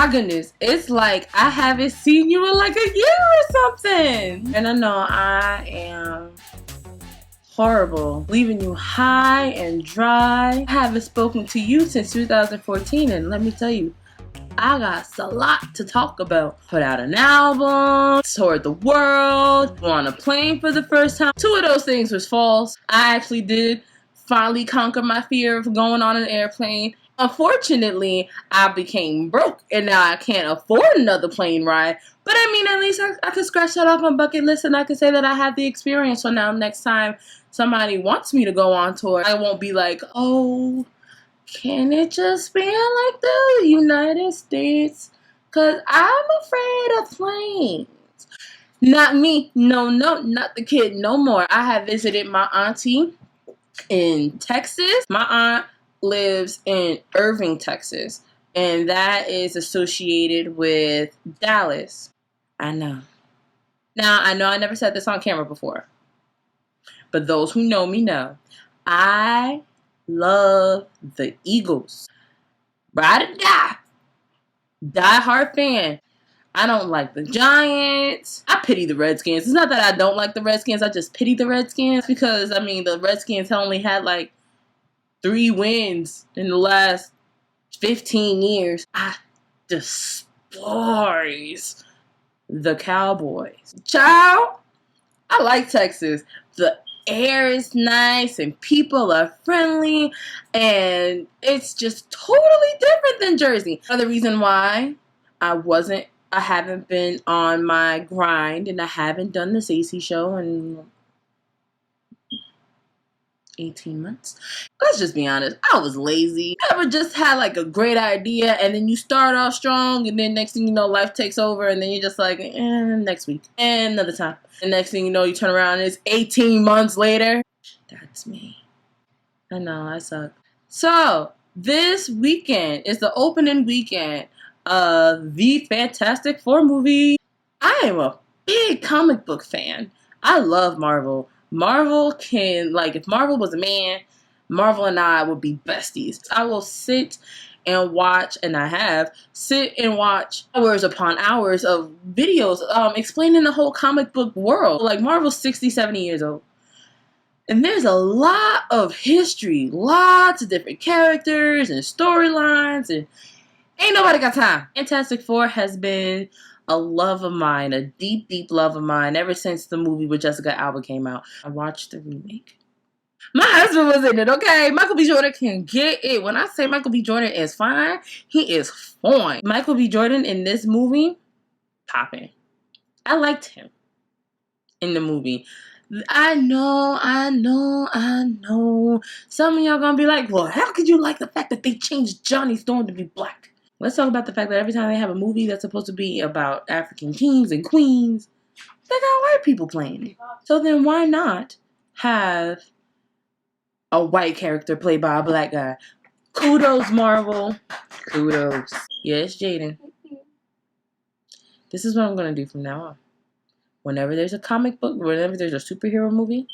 my goodness, it's like I haven't seen you in like a year or something. And I know I am horrible, leaving you high and dry. I haven't spoken to you since 2014, and let me tell you, I got a lot to talk about. Put out an album, toured the world, on a plane for the first time. 2 of those things was false. I actually did finally conquer my fear of going on an airplane. Unfortunately, I became broke and now I can't afford another plane ride. But I mean, at least I could scratch that off my bucket list and I could say that I had the experience. So now next time somebody wants me to go on tour, I won't be like, oh, can it just be in like the United States? Cause I'm afraid of planes. Not me. No, not the kid. No more. I have visited my auntie in Texas. My aunt lives in Irving, Texas. And that is associated with Dallas. I know. Now, I know I never said this on camera before. But those who know me know. I love the Eagles. Ride or die. Die hard fan. I don't like the Giants. I pity the Redskins. It's not that I don't like the Redskins. I just pity the Redskins because, I mean, the Redskins only had like 3 wins in the last 15 years. I despise the Cowboys. Child, I like Texas. The air is nice and people are friendly and it's just totally different than Jersey. Another reason why I haven't been on my grind and I haven't done the Seysii Show in 18 months. Let's just be honest. I was lazy. I ever just had like a great idea and then you start off strong and then next thing you know life takes over and then you're just like, next week and another time. And next thing you know you turn around and it's 18 months later. That's me. I know, I suck. So this weekend is the opening weekend of the Fantastic Four movie. I am a big comic book fan. I love Marvel. Marvel can, like, if Marvel was a man, Marvel and I would be besties. I will sit and watch, and I have, sit and watch hours upon hours of videos explaining the whole comic book world. Like, Marvel's 60, 70 years old. And there's a lot of history, lots of different characters and storylines, and ain't nobody got time. Fantastic Four has been a love of mine, a deep, deep love of mine ever since the movie with Jessica Alba came out. I watched the remake. My husband was in it, okay? Michael B. Jordan can get it. When I say Michael B. Jordan is fine, he is fine. Michael B. Jordan in this movie, popping. I liked him in the movie. I know. Some of y'all gonna be like, well, how could you like the fact that they changed Johnny Storm to be black? Let's talk about the fact that every time they have a movie that's supposed to be about African kings and queens, they got white people playing it. So then why not have a white character played by a black guy? Kudos, Marvel. Kudos. Yes, Jaden. This is what I'm going to do from now on. Whenever there's a comic book, whenever there's a superhero movie,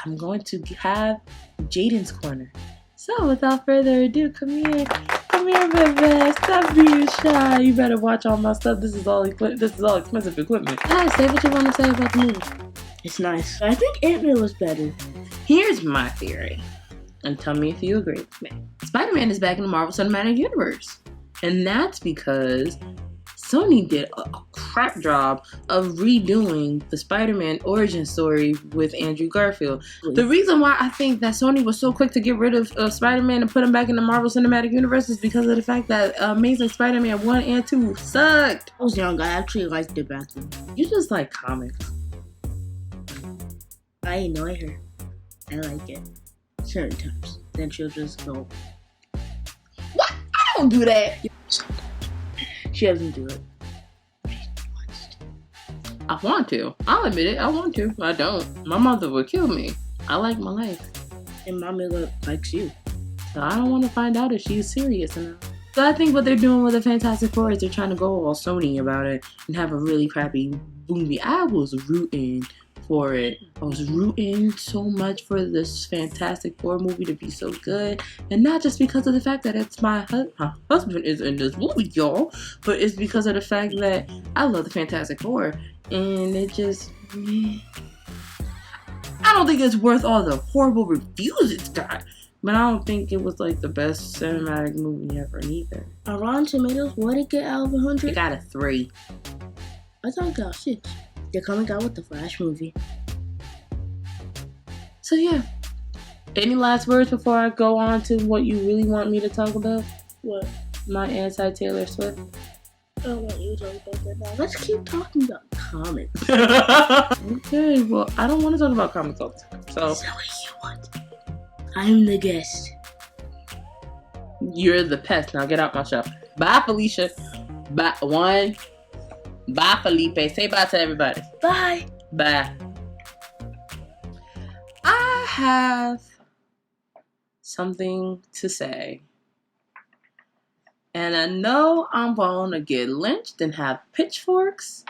I'm going to have Jaden's Corner. So, without further ado, come here, baby. Stop being shy. You better watch all my stuff. This is all expensive equipment. Guys, say what you want to say about the movie. It's nice. I think Ant-Man was better. Here's my theory, and tell me if you agree with me. Spider-Man is back in the Marvel Cinematic Universe, and that's because Sony did a crap job of redoing the Spider-Man origin story with Andrew Garfield. The reason why I think that Sony was so quick to get rid of Spider-Man and put him back in the Marvel Cinematic Universe is because of the fact that Amazing Spider-Man 1 and 2 sucked. I was young. I actually liked it back then. You just like comics. I know her. I like it. Certain times. Then she'll just go, what? I don't do that. She doesn't do it. I want to. I'll admit it. I want to. I don't. My mother would kill me. I like my life. And mommy likes you. So I don't want to find out if she's serious enough. So I think what they're doing with the Fantastic Four is they're trying to go all Sony about it and have a really crappy movie. I was rooting for it. I was rooting so much for this Fantastic Four movie to be so good. And not just because of the fact that it's my husband is in this movie, y'all. But it's because of the fact that I love the Fantastic Four. And it just... I don't think it's worth all the horrible reviews it's got. But I don't think it was like the best cinematic movie ever either. On Rotten Tomatoes, what did it get out of 100? It got a 3. I thought it got 6. They're coming out with the Flash movie. So yeah. Any last words before I go on to what you really want me to talk about? What? My anti-Taylor Swift. I don't want you to talk about that now. Let's keep talking about comics. Okay, well, I don't want to talk about comics all the time. So what you want. I'm the guest. You're the pest. Now get out my show. Bye, Felicia. Bye. One. Bye, Felipe. Say bye to everybody. Bye. Bye. I have something to say. And I know I'm going to get lynched and have pitchforks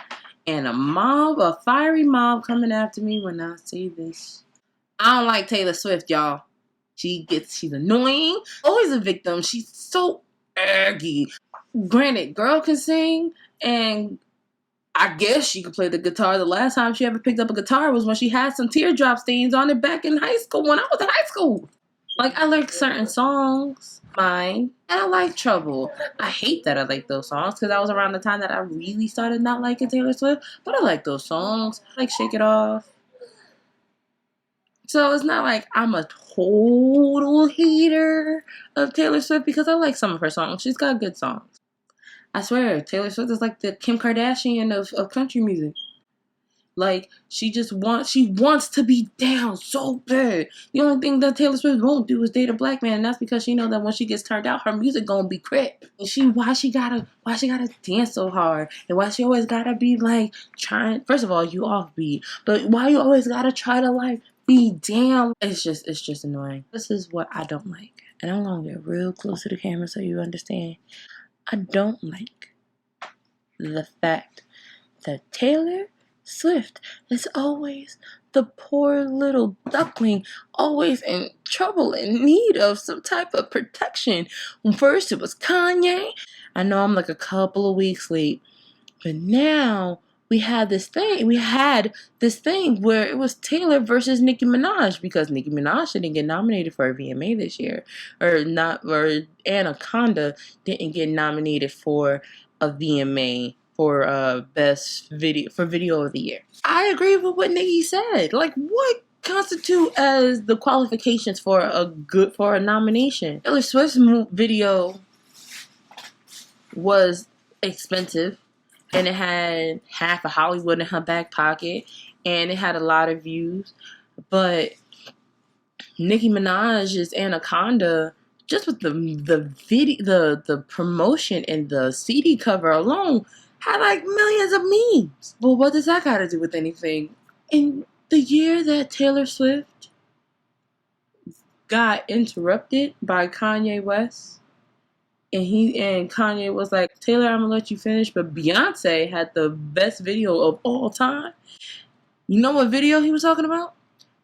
and a fiery mob coming after me when I say this. I don't like Taylor Swift, y'all. She's annoying. Always a victim. She's so aggy. Granted, girl can sing, and I guess she could play the guitar. The last time she ever picked up a guitar was when she had some teardrop stains on it back in high school when I was in high school. Like, I like certain songs, mine, and I like Trouble. I hate that I like those songs because that was around the time that I really started not liking Taylor Swift, but I like those songs. I like Shake It Off. So it's not like I'm a total hater of Taylor Swift because I like some of her songs. She's got good songs. I swear, Taylor Swift is like the Kim Kardashian of country music. Like, she wants to be down so bad. The only thing that Taylor Swift won't do is date a black man, and that's because she knows that when she gets turned out, her music gonna be crap. And why she gotta dance so hard, and why she always gotta be like trying. First of all, you offbeat, but why you always gotta try to like be down? It's just annoying. This is what I don't like, and I'm gonna get real close to the camera so you understand. I don't like the fact that Taylor Swift is always the poor little duckling, always in trouble, in need of some type of protection. First it was Kanye. I know I'm like a couple of weeks late, but now we had this thing where it was Taylor versus Nicki Minaj, because Nicki Minaj didn't get nominated for a VMA this year, or Anaconda didn't get nominated for a VMA for best video of the year. I agree with what Nicki said. Like, what constitute as the qualifications for a nomination? Taylor Swift's video was expensive, and it had half of Hollywood in her back pocket, and it had a lot of views. But Nicki Minaj's Anaconda, just with the video, the promotion and the CD cover alone, had like millions of memes. Well, what does that got to do with anything? In the year that Taylor Swift got interrupted by Kanye West, and Kanye was like, Taylor, I'm gonna let you finish, but Beyonce had the best video of all time. You know what video he was talking about?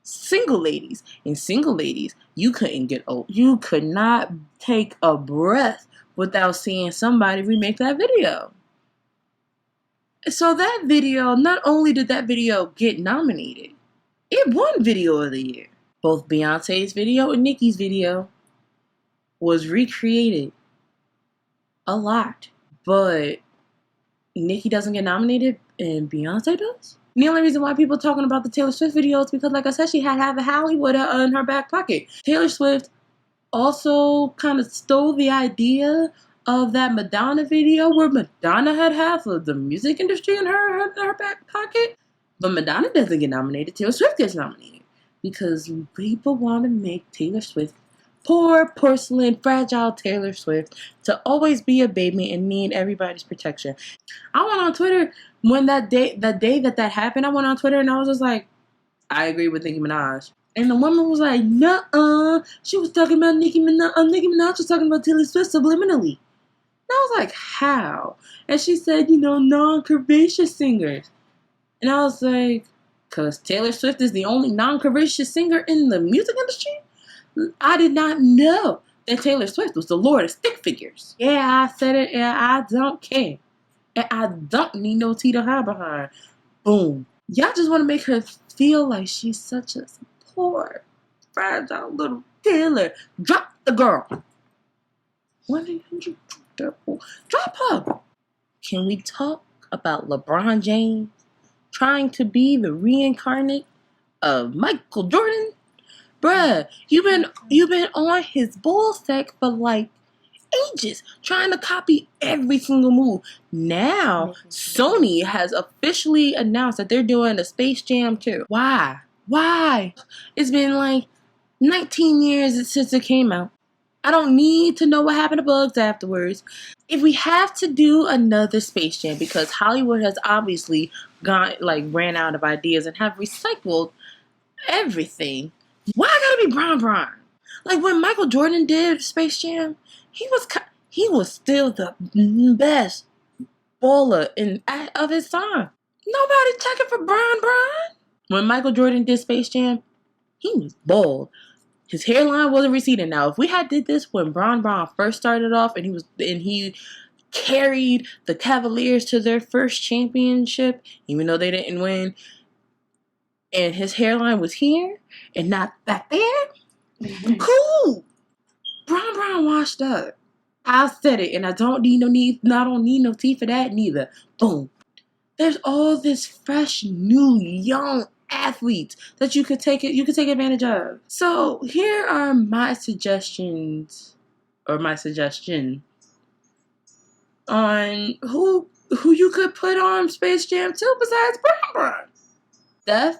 Single Ladies. In Single Ladies, you could not take a breath without seeing somebody remake that video. So that video, not only did that video get nominated, it won Video of the Year. Both Beyonce's video and Nicki's video was recreated a lot, but Nicki doesn't get nominated and Beyonce does? The only reason why people are talking about the Taylor Swift video is because, like I said, she had half of Hollywood in her back pocket. Taylor Swift also kind of stole the idea of that Madonna video where Madonna had half of the music industry in her back pocket. But Madonna doesn't get nominated. Taylor Swift gets nominated because people want to make Taylor Swift, poor, porcelain, fragile Taylor Swift, to always be a baby and need everybody's protection. I went on Twitter when that day that happened. I went on Twitter and I was just like, I agree with Nicki Minaj. And the woman was like, nuh-uh. She was talking about Nicki Minaj. Nicki Minaj was talking about Taylor Swift subliminally. And I was like, how? And she said, non-curvaceous singers. And I was like, Because Taylor Swift is the only non-courageous singer in the music industry? I did not know that Taylor Swift was the Lord of stick figures. Yeah, I said it, and I don't care. And I don't need no tea to hide behind. Boom. Y'all just want to make her feel like she's such a poor, fragile little Taylor. Drop the girl. 1-800 drop her. Can we talk about LeBron James trying to be the reincarnate of Michael Jordan? Bruh, you've been on his ball sack for like ages, trying to copy every single move. Now, Sony has officially announced that they're doing a Space Jam 2. Why? It's been like 19 years since it came out. I don't need to know what happened to Bugs afterwards. If we have to do another Space Jam, because Hollywood has obviously ran out of ideas and have recycled everything, why gotta be Bron? Like when Michael Jordan did Space Jam, he was still the best baller of his time. Nobody checking for Bron. When Michael Jordan did Space Jam, he was bald. His hairline wasn't receding. Now, if we had did this when Bron first started off and he carried the Cavaliers to their first championship, even though they didn't win, and his hairline was here and not back there, cool. Bron washed up. I said it, and I don't need no tea for that neither. Boom. There's all this fresh, new, young athletes that you could take advantage of. So here are my suggestions, or my suggestion on who you could put on Space Jam 2 besides Bron. Steph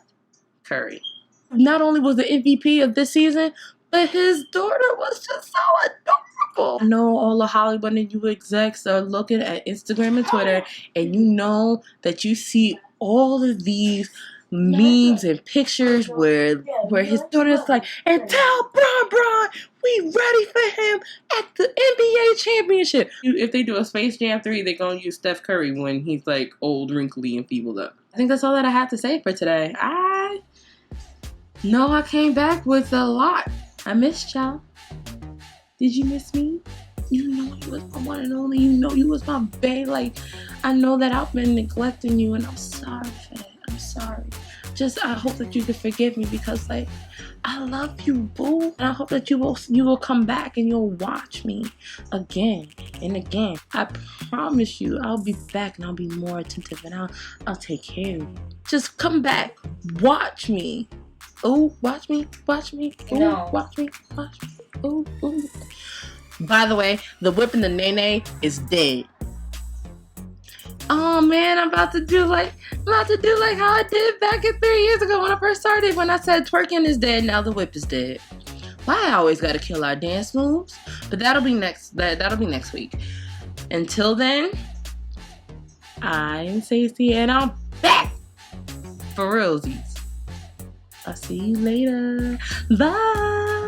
Curry. Not only was the MVP of this season, but his daughter was just so adorable. I know all the Hollywood and you execs are looking at Instagram and Twitter, and you know that you see all of these memes and pictures where his daughter's like, and tell Bron we ready for him at the NBA championship. If they do a Space Jam 3, they're going to use Steph Curry when he's like old, wrinkly, and feebled up. I think that's all that I have to say for today. I know I came back with a lot. I missed y'all. Did you miss me? You know you was my one and only. You know you was my babe. Like, I know that I've been neglecting you, and I'm sorry for that. I'm sorry. I hope that you can forgive me, because like, I love you, boo. And I hope that you will come back and you'll watch me again and again. I promise you, I'll be back and I'll be more attentive and I'll take care of you. Just come back. Watch me. Oh, watch me. Ooh, No. Watch me. Ooh. By the way, the whip and the nay is dead. Oh man, I'm about to do like how I did back 3 years ago when I first started, when I said twerking is dead, now the whip is dead. Why I always gotta kill our dance moves? But that'll be next week. Until then, I'm Seysii and I'm back for realsies. I'll see you later. Bye.